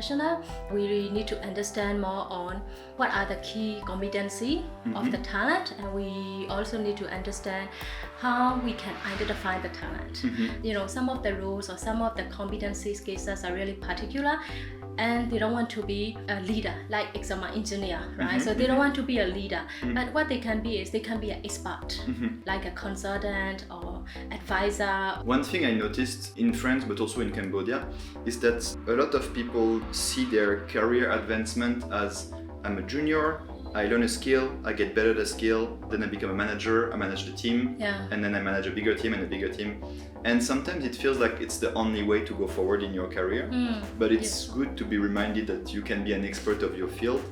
professional, we need to understand more on what are the key competency of the talent, and we also need to understand how we can identify the talent. Some of the roles or some of the competency skills are really particular, and they don't want to be a leader, like example engineer, right? So they don't want to be a leader, but what they can be is they can be an expert, like a consultant or advisor. One thing I noticed in France, but also in Cambodia, is that a lot of people see their career advancement as I'm a junior, I learn a skill, I get better at a skill, then I become a manager, I manage the team, and then I manage a bigger team and a bigger team. And sometimes it feels like it's the only way to go forward in your career, but it's good to be reminded that you can be an expert of your field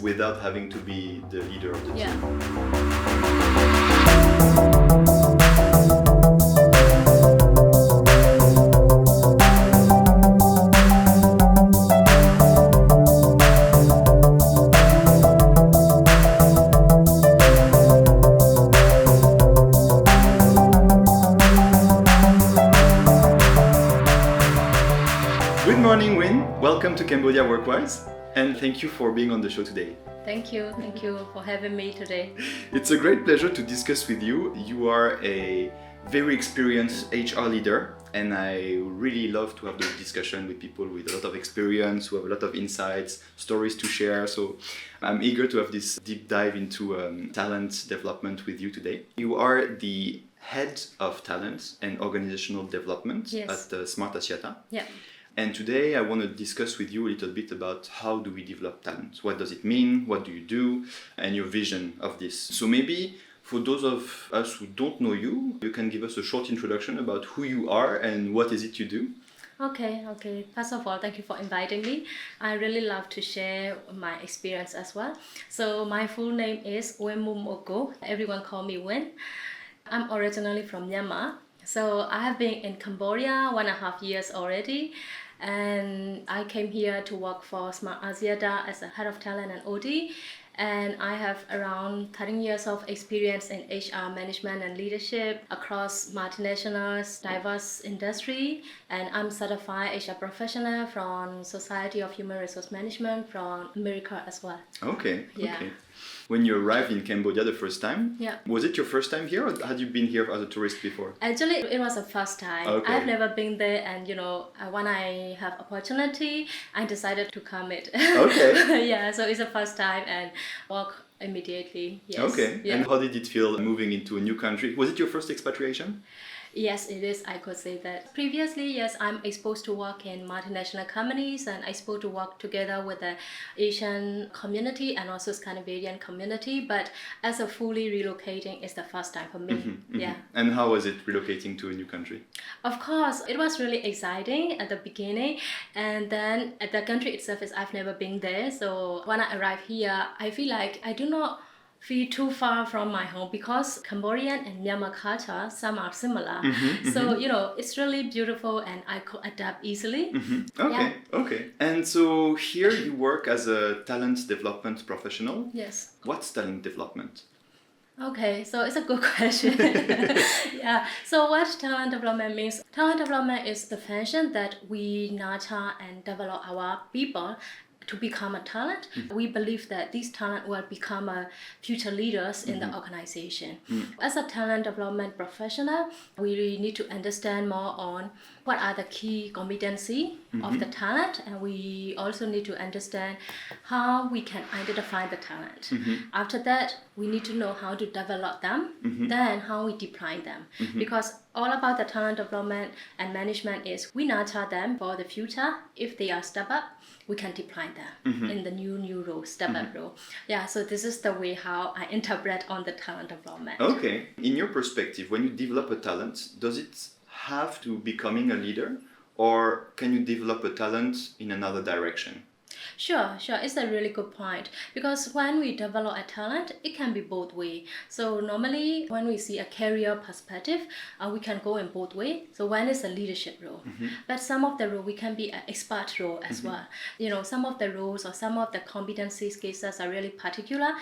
without having to be the leader of the team. Good morning, Win. Welcome to Cambodia Workwise, and thank you for being on the show today. Thank you for having me today. It's a great pleasure to discuss with you. You are a very experienced HR leader, and I really love to have those discussions with people with a lot of experience, who have a lot of insights, stories to share. So I'm eager to have this deep dive into talent development with you today. You are the head of talent and organizational development at Smart Axiata. Yeah. And today I want to discuss with you a little bit about how do we develop talent? What does it mean? What do you do? And your vision of this. So maybe for those of us who don't know you, you can give us a short introduction about who you are and what is it you do? Okay. First of all, thank you for inviting me. I really love to share my experience as well. So my full name is Win Moh Moh Ko. Everyone call me Win. I'm originally from Myanmar. So I have been in Cambodia 1.5 years already. And I came here to work for Smart Axiata as a head of talent and OT. And I have around 13 years of experience in HR management and leadership across multinationals, diverse industry. And I'm certified HR professional from Society of Human Resource Management from America as well. Okay. Yeah. Okay. When you arrived in Cambodia the first time, was it your first time here or had you been here as a tourist before? Actually, it was the first time. Okay. I've never been there, and when I have opportunity, I decided to come it. Okay. Yeah, so it's the first time and walk immediately. Yes. Okay. Yeah. And how did it feel moving into a new country? Was it your first expatriation? Yes, it is. I could say that. Previously, yes, I'm exposed to work in multinational companies and exposed to work together with the Asian community and also Scandinavian community. But as a fully relocating, it's the first time for me. Yeah. And how was it relocating to a new country? Of course, it was really exciting at the beginning, and then at the country itself is I've never been there. So when I arrived here, I feel like I do not feel too far from my home because Cambodian and Myanmar culture, some are similar. So, it's really beautiful and I could adapt easily. Okay. And so here you work as a talent development professional. Yes. What's talent development? Okay, so it's a good question. Yeah. So what talent development means? Talent development is the function that we nurture and develop our people to become a talent. We believe that these talent will become future leaders in the organization. As a talent development professional, we need to understand more on what are the key competency of the talent, and we also need to understand how we can identify the talent. After that, we need to know how to develop them, then how we deploy them. Because all about the talent development and management is we nurture them for the future. If they are step up, we can deploy them in the new role, step up role. Yeah, so this is the way how I interpret on the talent development. Okay. In your perspective, when you develop a talent, does it have to becoming a leader, or can you develop a talent in another direction? Sure. It's a really good point because when we develop a talent, it can be both way. So normally when we see a career perspective, we can go in both way. So one is a leadership role, but some of the role we can be an expert role as well. Some of the roles or some of the competency skills are really particular.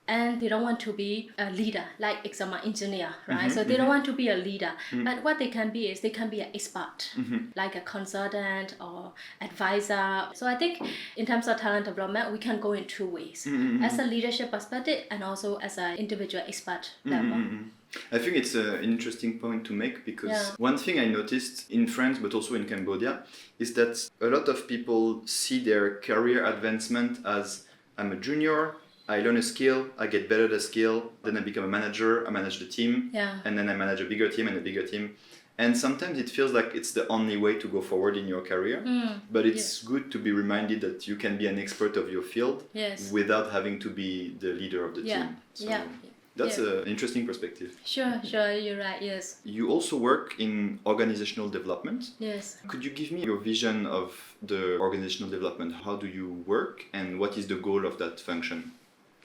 and they don't want to be a leader, like example engineer, right? So they don't want to be a leader, but what they can be is they can be an expert, like a consultant or advisor. So I think in terms of talent development, we can go in two ways, as a leadership perspective and also as an individual expert level. I think it's an interesting point to make because one thing I noticed in France but also in Cambodia is that a lot of people see their career advancement as I'm a junior, I learn a skill, I get better at the skill, then I become a manager, I manage the team, and then I manage a bigger team and a bigger team. And sometimes it feels like it's the only way to go forward in your career. But it's good to be reminded that you can be an expert of your field without having to be the leader of the team. So that's an interesting perspective. Sure, you're right, yes. You also work in organizational development. Yes. Could you give me your vision of the organizational development? How do you work and what is the goal of that function?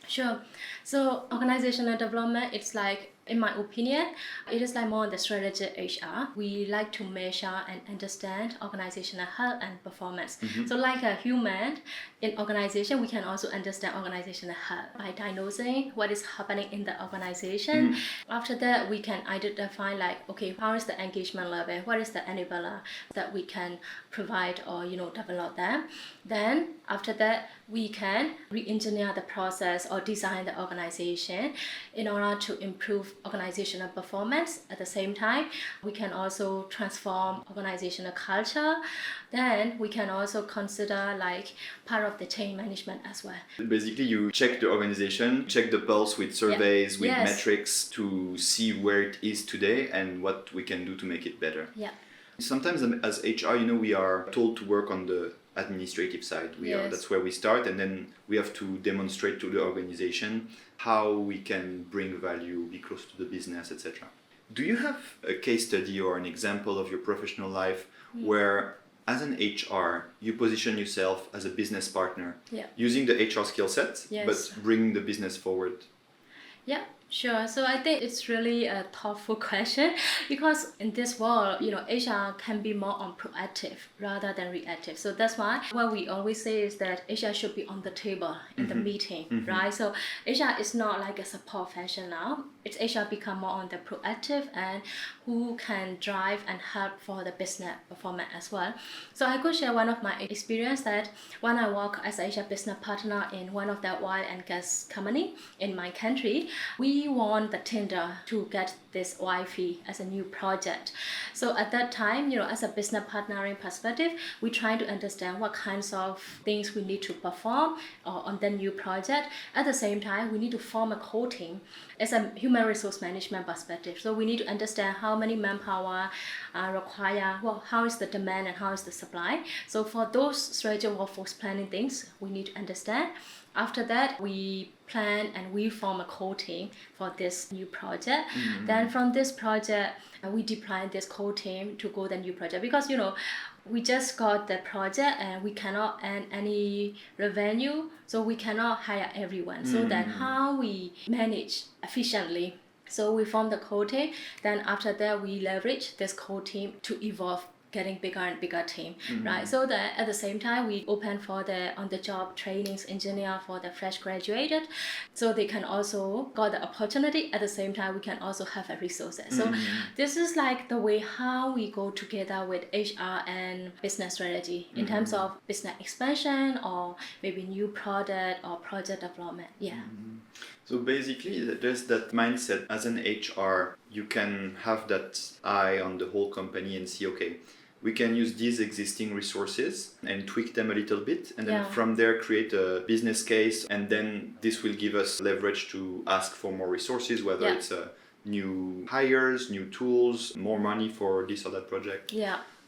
Sure. So organizational development, it's like, in my opinion, it is like more on the strategy HR. We like to measure and understand organizational health and performance. So like a human in organization, we can also understand organizational health by diagnosing what is happening in the organization. After that, we can identify like, okay, how is the engagement level? What is the enabler that we can provide or, develop them? Then after that, we can re-engineer the process or design the organization in order to improve organizational performance. At the same time, we can also transform organizational culture. Then we can also consider like part of the change management as well. Basically, you check the organization, check the pulse with surveys, with metrics to see where it is today and what we can do to make it better. Sometimes as HR, we are told to work on the administrative side. That's where we start, and then we have to demonstrate to the organization how we can bring value, be close to the business, etc. Do you have a case study or an example of your professional life where, as an HR, you position yourself as a business partner using the HR skill set, but bringing the business forward? Yeah, sure. So I think it's really a thoughtful question because in this world, HR can be more on proactive rather than reactive. So that's why what we always say is that HR should be on the table in the meeting, right? So HR is not like a support function now. It's HR become more on the proactive and who can drive and help for the business performance as well. So I could share one of my experience that when I work as a HR business partner in one of the oil and gas company in my country, we won the tender to get this oil field as a new project. So at that time, as a business partnering perspective, we try to understand what kinds of things we need to perform on the new project. At the same time, we need to form a core team as a human resource management perspective. So we need to understand how many manpower require, how is the demand and how is the supply. So for those strategic workforce planning things, we need to understand. After that, we plan and we form a core team for this new project. Then from this project, we deploy this core team to go the new project because we just got the project and we cannot earn any revenue, so we cannot hire everyone. So then how we manage efficiently? So we form the core team. Then after that, we leverage this core team to evolve, getting bigger and bigger team, right? So that at the same time, we open for the on-the-job trainings engineer for the fresh graduated, so they can also got the opportunity. At the same time, we can also have a resources. So this is like the way how we go together with HR and business strategy in terms of business expansion or maybe new product or project development. So basically, there's that mindset as an HR, you can have that eye on the whole company and see, okay, we can use these existing resources and tweak them a little bit, and then from there create a business case, and then this will give us leverage to ask for more resources, whether it's new hires, new tools, more money for this or that project.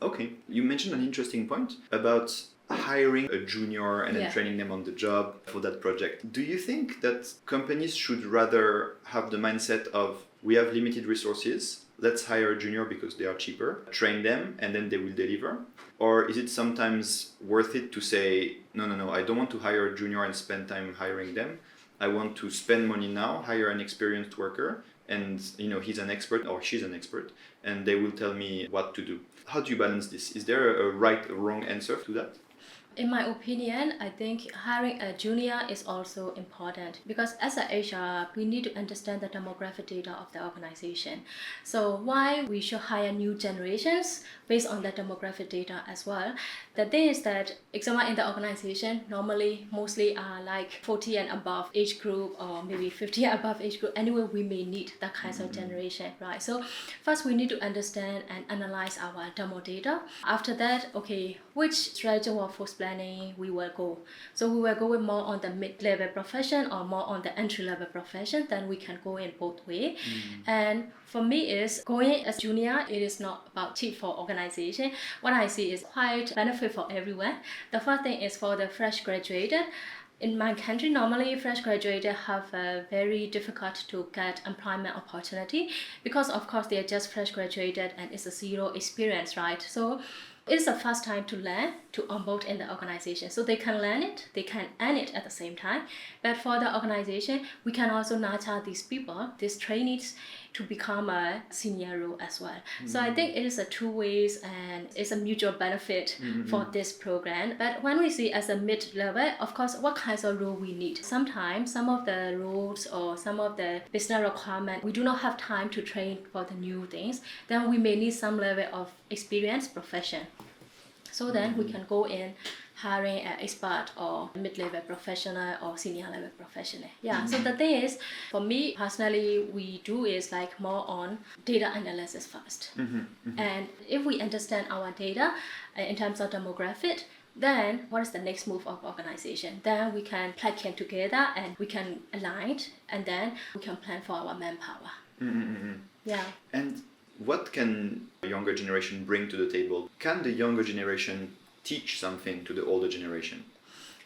Okay, you mentioned an interesting point about hiring a junior and then training them on the job for that project. Do you think that companies should rather have the mindset of, we have limited resources, let's hire a junior because they are cheaper, train them, and then they will deliver? Or is it sometimes worth it to say, no, I don't want to hire a junior and spend time hiring them. I want to spend money now, hire an experienced worker, and he's an expert or she's an expert, and they will tell me what to do. How do you balance this? Is there a right or wrong answer to that? In my opinion, I think hiring a junior is also important because as a HR, we need to understand the demographic data of the organization. So why we should hire new generations based on the demographic data as well. The thing is that example in the organization normally mostly are like 40 and above age group or maybe 50 and above age group. Anyway, we may need that kind of generation, right? So first we need to understand and analyze our demo data. After that, okay, which strategy workforce planning we will go. So we will go with more on the mid-level profession or more on the entry-level profession, then we can go in both way. And for me is going as junior, it is not about cheap for organization. What I see is quite benefit for everyone. The first thing is for the fresh graduated. In my country, normally fresh graduated have a very difficult to get employment opportunity because of course they are just fresh graduated and it's a zero experience, right? So it's the first time to learn, to onboard in the organization. So they can learn it, they can earn it at the same time. But for the organization, we can also nurture these people, these trainees, to become a senior role as well. So I think it is a two ways and it's a mutual benefit for this program. But when we see as a mid-level, of course, what kinds of role we need. Sometimes some of the roles or some of the business requirement, we do not have time to train for the new things. Then we may need some level of experience, profession. So then we can go in hiring an expert or mid-level professional or senior level professional. Yeah, so the thing is, for me personally, we do is like more on data analysis first. And if we understand our data in terms of demographic, then what is the next move of organization? Then we can plug in together and we can align and then we can plan for our manpower. Yeah. And what can the younger generation bring to the table? Can the younger generation teach something to the older generation?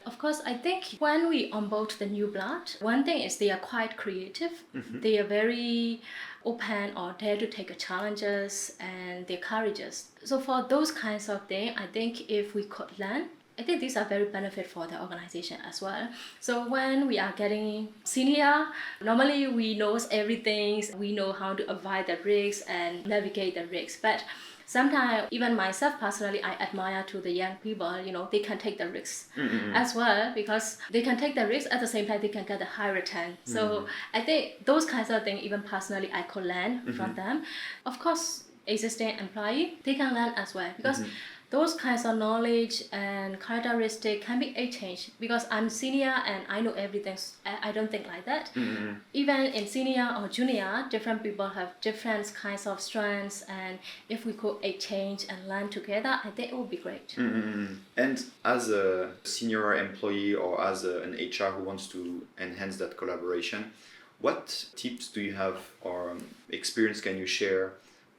Of course, I think when we onboard the new blood, one thing is they are quite creative. They are very open or dare to take challenges and they're courageous. So for those kinds of things, I think if we could learn, I think these are very benefit for the organization as well. So when we are getting senior, normally we know everything, we know how to avoid the risks and navigate the risks. But sometimes, even myself personally, I admire to the young people, they can take the risks as well because they can take the risks at the same time they can get a high return. So I think those kinds of things, even personally, I could learn from them. Of course, existing employee, they can learn as well because those kinds of knowledge and characteristic can be exchanged because I'm senior and I know everything. I don't think like that. Even in senior or junior, different people have different kinds of strengths, and if we could exchange and learn together, I think it would be great. And as a senior employee or as an HR who wants to enhance that collaboration, what tips do you have or experience can you share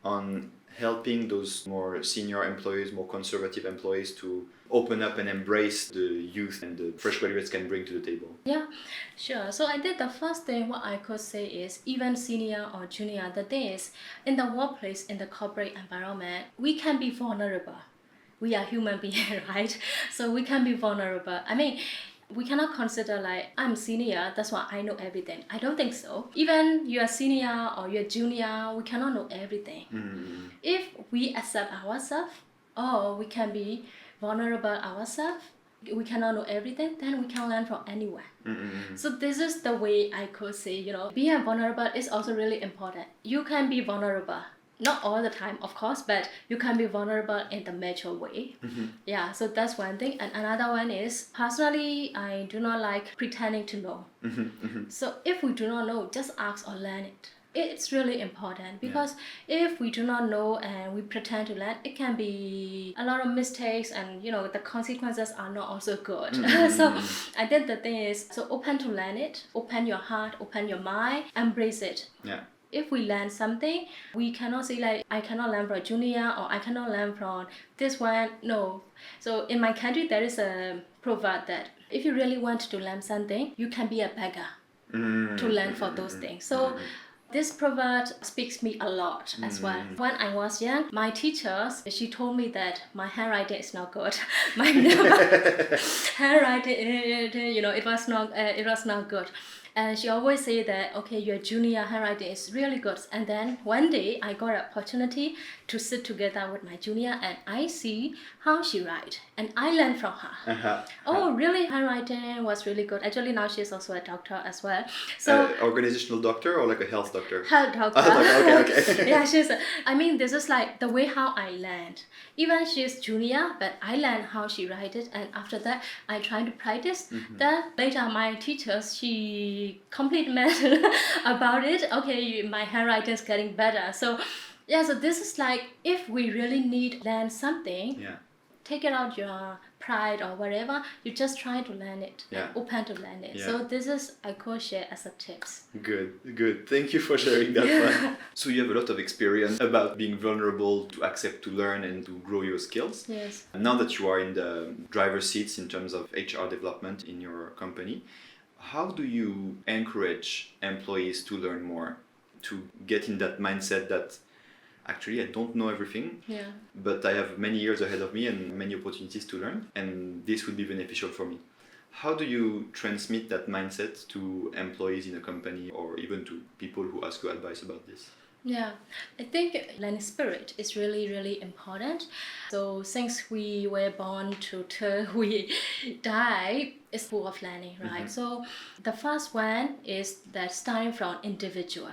on helping those more senior employees, more conservative employees to open up and embrace the youth and the fresh graduates can bring to the table? Yeah, sure. So I think the first thing what I could say is even senior or junior, the thing is in the workplace, in the corporate environment, we can be vulnerable. We are human beings, right? So we can be vulnerable. I mean, we cannot consider like I'm senior, that's why I know everything. I don't think so. Even you're senior or you're junior, we cannot know everything. If we accept ourselves or we can be vulnerable ourselves, we cannot know everything, then we can learn from anyone. So this is the way I could say, being vulnerable is also really important. You can be vulnerable. Not all the time, of course, but you can be vulnerable in the mature way. Yeah, so that's one thing. And another one is, personally, I do not like pretending to know. So if we do not know, just ask or learn it. It's really important because if we do not know and we pretend to learn, it can be a lot of mistakes and the consequences are not also good. So I think the thing is, so open to learn it, open your heart, open your mind, embrace it. If we learn something, we cannot say like, I cannot learn from a junior or I cannot learn from this one. No. So in my country, there is a proverb that if you really want to learn something, you can be a beggar to learn for those things. So This proverb speaks me a lot as well. When I was young, my teachers, she told me that my handwriting is not good. My handwriting, it was not good. And she always say that, okay, your junior handwriting is really good. And then one day I got an opportunity to sit together with my junior and I see how she write. And I learned from her. Oh, really? Handwriting was really good. Actually, now she's also a doctor as well. So organizational doctor or like a health doctor? Health doctor. Okay. Yeah, this is like the way how I learned. Even she's junior, but I learned how she write it. And after that, I try to practice. Then later, my teachers, she complimented about it. Okay, my handwriting is getting better. So this is like, if we really need learn something, take it out your pride or whatever, you just try to learn it, open to learn it. So this is, I could share as a tips. Good. Thank you for sharing that one. So you have a lot of experience about being vulnerable, to accept, to learn and to grow your skills. Yes. Now that you are in the driver's seats in terms of HR development in your company, how do you encourage employees to learn more, to get in that mindset that actually I don't know everything, but I have many years ahead of me and many opportunities to learn, and this would be beneficial for me? How do you transmit that mindset to employees in a company or even to people who ask you advice about this? Yeah, I think learning spirit is really, really important. So since we were born to till we die, it's full of learning, right? So the first one is that starting from individual.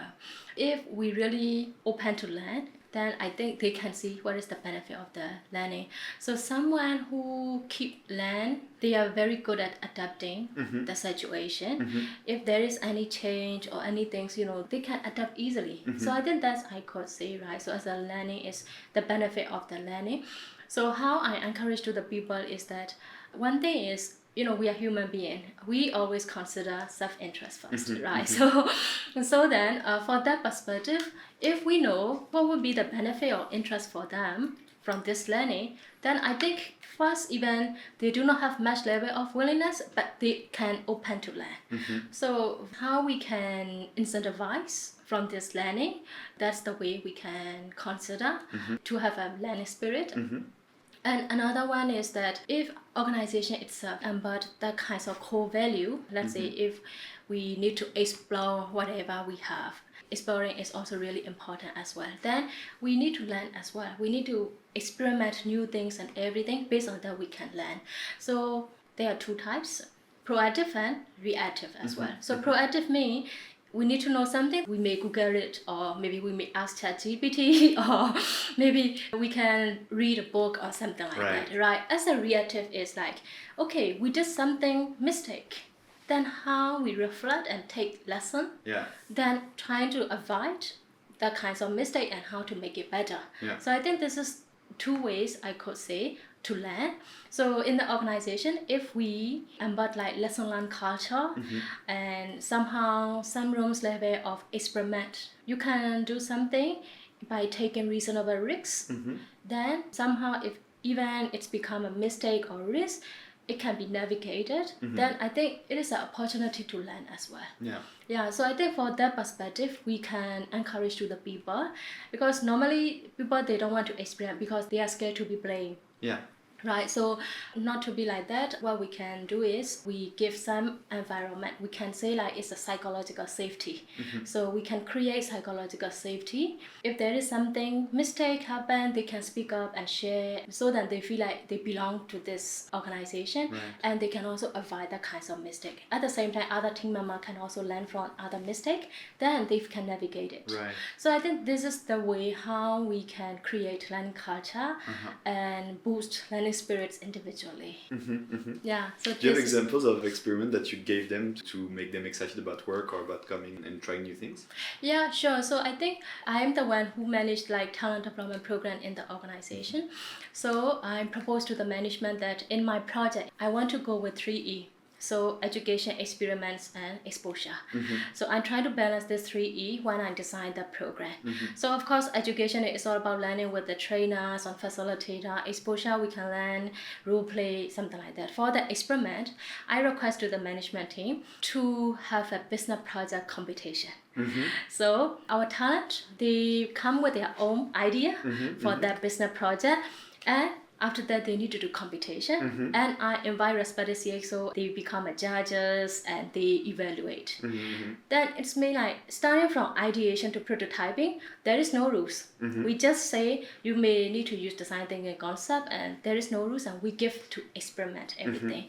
If we really open to learn, then I think they can see what is the benefit of the learning. So someone who keep learn, they are very good at adapting the situation. If there is any change or anything, they can adapt easily. So I think that's I could say, right? So as a learning is the benefit of the learning. So how I encourage to the people is that one thing is, we are human beings. We always consider self-interest first, right? So then, for that perspective, if we know what would be the benefit or interest for them from this learning, then I think first, even they do not have much level of willingness, but they can open to learn. So how we can incentivize from this learning, that's the way we can consider to have a learning spirit. And another one is that if organization itself embed that kinds of core value, let's say if we need to explore whatever we have, exploring is also really important as well. Then we need to learn as well. We need to experiment new things and everything. Based on that, we can learn. So there are two types, proactive and reactive as well. So proactive means we need to know something, we may Google it, or maybe we may ask ChatGPT, or maybe we can read a book or something like that, right? As a reactive is like, okay, we did something mistake, then how we reflect and take lesson, then trying to avoid that kinds of mistake and how to make it better. So I think this is two ways I could say to learn. So in the organization, if we embed like lesson learned culture and somehow some rooms level of experiment, you can do something by taking reasonable risks. Then somehow if even it's become a mistake or risk, it can be navigated. Then I think it is an opportunity to learn as well. So I think for that perspective, we can encourage to the people, because normally people, they don't want to experiment because they are scared to be blamed. Right, so not to be like that, what we can do is we give some environment. We can say like it's a psychological safety. So we can create psychological safety. If there is something mistake happen, they can speak up and share, so that they feel like they belong to this organization, and they can also avoid that kinds of mistake. At the same time, other team members can also learn from other mistake, then they can navigate it. So I think this is the way how we can create learning culture and boost learning spirits individually. So do you have examples of experiment that you gave them to make them excited about work or about coming and trying new things? Yeah, sure. So I think I am the one who managed like talent development program in the organization. So I proposed to the management that in my project I want to go with 3E. So education, experiments, and exposure. So I'm trying to balance these 3E when I design the program. So of course, education is all about learning with the trainers and facilitator. Exposure, we can learn, role play, something like that. For the experiment, I request to the management team to have a business project competition. So our talent, they come with their own idea for that business project, and after that, they need to do competition, and I invite respected CXO. They become a judges and they evaluate. Then it's made like starting from ideation to prototyping. There is no rules. We just say you may need to use design thinking concept, and there is no rules, and we give to experiment everything.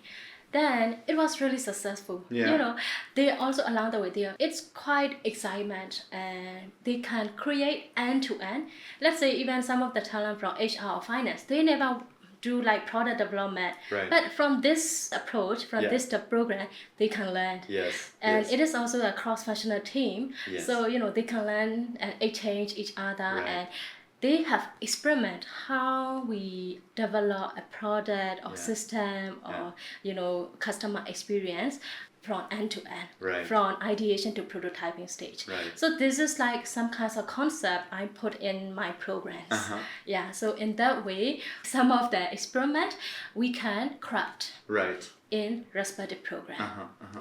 Then it was really successful. Yeah. You know, they also along the way there, it's quite excitement, and they can create end to end. Let's say even some of the talent from HR or finance, they never do like product development, Right. but from this approach, from this program, they can learn. Yes. And yes. it is also a cross-functional team, Yes. so you know they can learn and exchange each other, Right. and they have experiment how we develop a product or system or you know customer experience from end to end, Right. from ideation to prototyping stage. Right. So this is like some kinds of concept I put in my programs. Yeah, so in that way, some of the experiment we can craft Right. in respective program.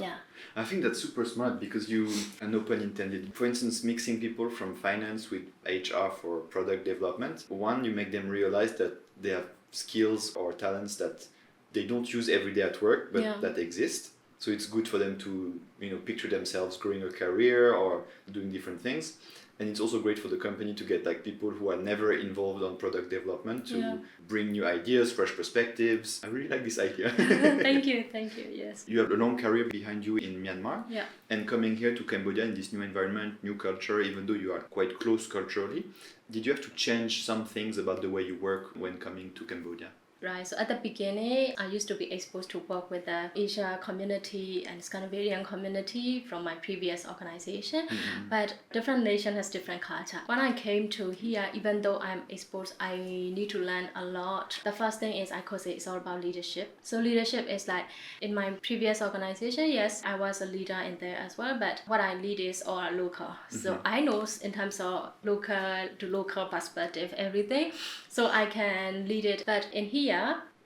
Yeah. I think that's super smart because you, and no pun intended, for instance, mixing people from finance with HR for product development. One, you make them realize that they have skills or talents that they don't use every day at work, but that exist. So it's good for them to, you know, picture themselves growing a career or doing different things. And it's also great for the company to get like people who are never involved on product development to bring new ideas, fresh perspectives. I really like this idea. Thank you, yes. You have a long career behind you in Myanmar. Yeah. And coming here to Cambodia in this new environment, new culture, even though you are quite close culturally, did you have to change some things about the way you work when coming to Cambodia? Right, so at the beginning, I used to be exposed to work with the Asia community and Scandinavian community from my previous organization, but different nation has different culture. When I came to here, even though I'm exposed, I need to learn a lot. The first thing is I could say it's all about leadership. So leadership is like, in my previous organization, yes, I was a leader in there as well, but what I lead is all local. So I know in terms of local to local perspective, everything. So I can lead it, but in here,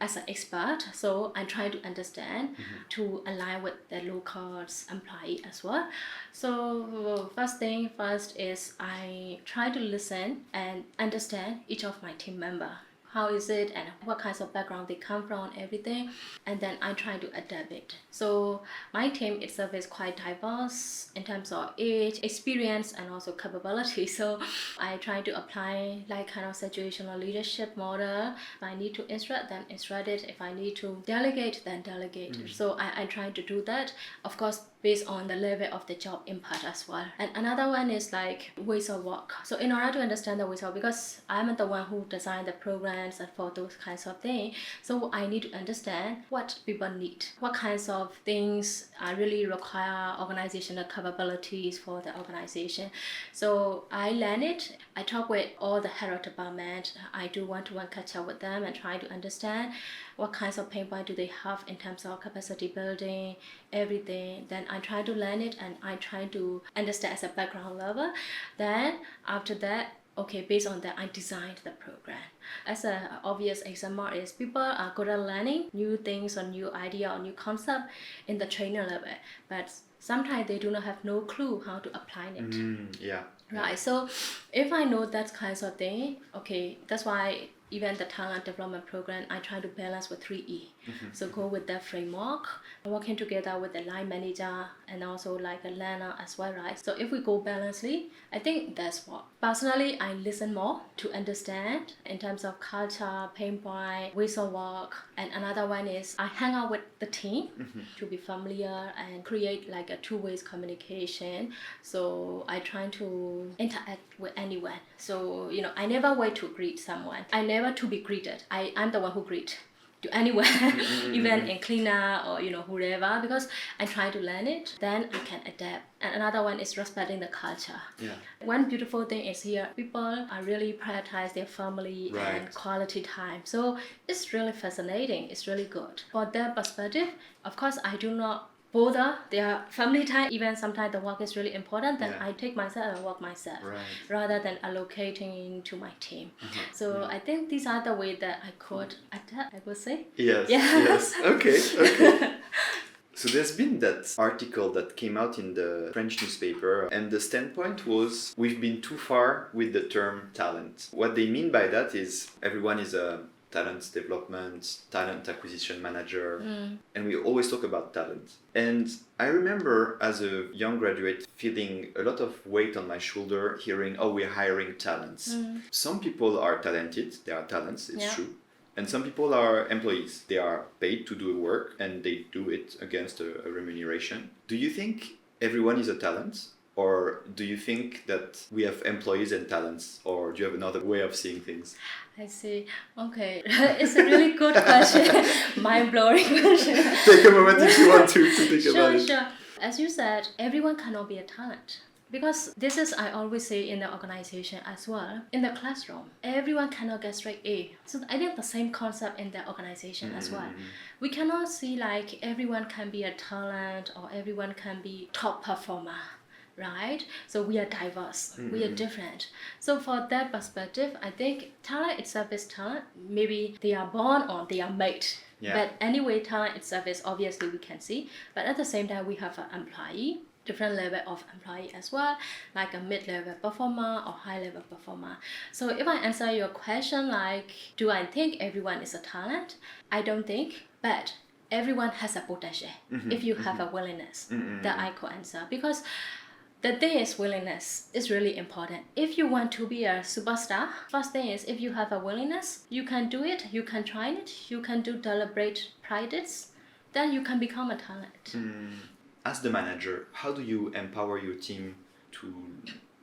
as an expert, so I'm trying to understand to align with the locals employee as well. So first is I try to listen and understand each of my team member. How is it and what kinds of background they come from, everything, and then I try to adapt it. So my team itself is quite diverse in terms of age, experience, and also capability. So I try to apply like kind of situational leadership model. If I need to instruct, then instruct it. If I need to delegate, then delegate. So I try to do that. Of course, based on the level of the job impact as well. And another one is like ways of work. So in order to understand the ways of, because I'm the one who designed the programs and for those kinds of things, so I need to understand what people need, what kinds of things really require organizational capabilities for the organization. So I learn it. I talk with all the head of department. I do one-to-one catch up with them and try to understand what kinds of pain point do they have in terms of capacity building, everything. Then I try to learn it and I try to understand as a background level. Then after that, okay, based on that, I designed the program. As an obvious example is people are good at learning new things or new idea or new concept in the trainer level, but sometimes they do not have no clue how to apply it. Right, so if I know that kinds of thing, okay, that's why even the talent development program, I try to balance with 3E. So go with that framework, working together with the line manager and also like a learner as well, right? So if we go balancedly, I think that's what. Personally, I listen more to understand in terms of culture, pain point, ways of work. And another one is I hang out with the team to be familiar and create like a two-way communication. So I try to interact with anyone. So, you know, I never wait to greet someone. I never to be greeted. I'm the one who greet. to anywhere, even in cleaner or whoever, because I try to learn it, then I can adapt. And another one is respecting the culture. Yeah. One beautiful thing is here, people are really prioritize their family and quality time. So it's really fascinating. It's really good. For their perspective, of course, I do not bother their family time. Even sometimes the work is really important, then I take myself and work myself rather than allocating to my team. So I think these are the way that I could adapt, I would say. Yes. Okay. So there's been that article that came out in the French newspaper, and the standpoint was we've been too far with the term talent. What they mean by that is everyone is a talent development, talent acquisition manager, and we always talk about talent. And I remember as a young graduate feeling a lot of weight on my shoulder hearing, oh, we're hiring talents. Some people are talented, they are talents, it's true. And some people are employees. They are paid to do work and they do it against a remuneration. Do you think everyone is a talent? Or do you think that we have employees and talents? Or do you have another way of seeing things? I see. Okay. It's a really good question. Mind-blowing question. Take a moment if you want to think about it. Sure. As you said, everyone cannot be a talent. Because this is, I always say in the organization as well, in the classroom, everyone cannot get straight A. So I think the same concept in the organization as well. We cannot see like everyone can be a talent or everyone can be top performer, right? So we are diverse, we are different. So for that perspective, I think talent itself is talent. Maybe they are born or they are made. But anyway, talent itself is obviously we can see. But at the same time, we have an employee, different level of employee as well, like a mid-level performer or high-level performer. So if I answer your question like, do I think everyone is a talent? I don't think, but everyone has a potential if you have a willingness that I could answer. Because the thing is willingness is really important. If you want to be a superstar, first thing is if you have a willingness, you can do it, you can try it, you can do deliberate practice, then you can become a talent. As the manager, how do you empower your team to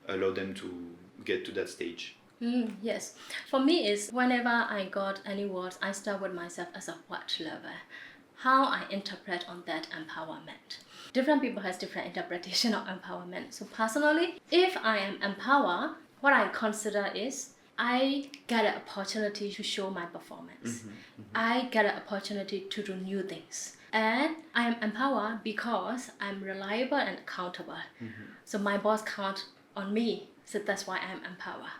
allow them to get to that stage? Yes. For me, is whenever I got any words, I start with myself as a what level. How I interpret on that empowerment. Different people has different interpretation of empowerment. So personally, if I am empowered, what I consider is I get an opportunity to show my performance. I get an opportunity to do new things. And I am empowered because I'm reliable and accountable. So my boss count on me. So that's why I'm empowered.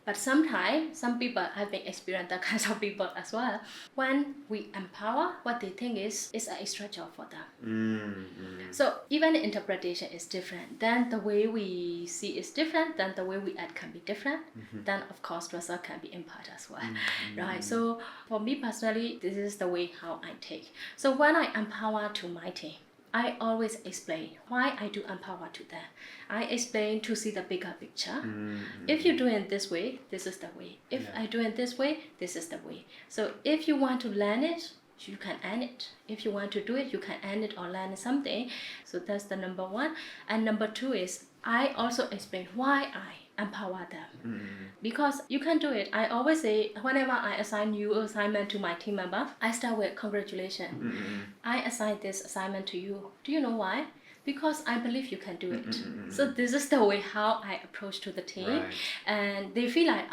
But sometimes, some people have been experienced that kinds of people as well. When we empower, what they think is an extra job for them. So even the interpretation is different. Then the way we see is different. Then the way we act can be different. Then of course result can be impacted as well. Right. So for me personally, this is the way how I take. So when I empower to my team, I always explain why I do empower to them. I explain to see the bigger picture. If you do it this way, this is the way. If I do it this way, this is the way. So if you want to learn it, you can earn it. If you want to do it, you can earn it or learn something. So that's the number one. And number two is I also explain why I empower them. Because you can do it. I always say whenever I assign new assignment to my team member, I start with congratulations. I assign this assignment to you. Do you know why? Because I believe you can do it. So this is the way how I approach to the team. And they feel like,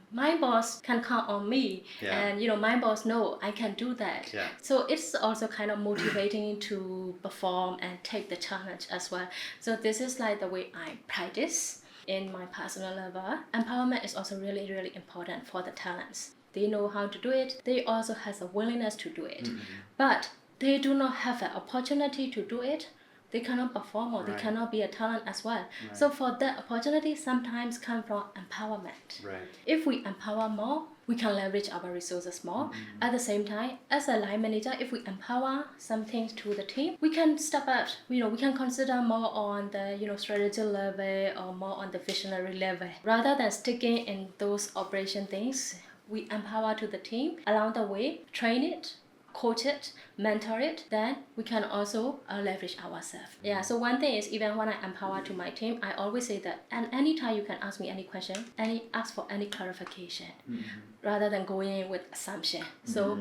my boss can count on me. And my boss know I can do that. So it's also kind of motivating to perform and take the challenge as well. So this is like the way I practice in my personal level. Empowerment is also really, really important for the talents. They know how to do it. They also has a willingness to do it. But they do not have an opportunity to do it. They cannot perform or they cannot be a talent as well. So for that opportunity sometimes come from empowerment. If we empower more, we can leverage our resources more. At the same time, as a line manager, if we empower some things to the team, we can step out. We can consider more on the strategy level or more on the visionary level. Rather than sticking in those operation things, we empower to the team along the way, train it, coach it, mentor it, then we can also leverage ourselves. So one thing is, even when I empower to my team, I always say that, and anytime you can ask me any question, ask for any clarification, rather than going in with assumption. So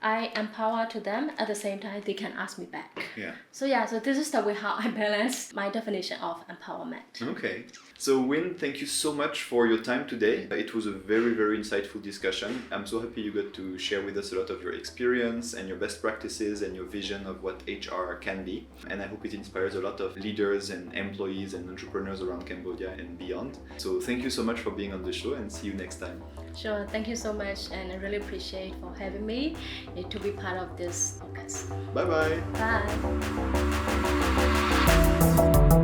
I empower to them, at the same time they can ask me back. Yeah. So this is the way how I balance my definition of empowerment. Okay. So Win, thank you so much for your time today. It was a very, very insightful discussion. I'm so happy you got to share with us a lot of your experience and your best practices and your vision of what HR can be. And I hope it inspires a lot of leaders and employees and entrepreneurs around Cambodia and beyond. So thank you so much for being on the show, and see you next time. Sure, thank you so much, and I really appreciate for having me to be part of this podcast. Bye-bye. Bye.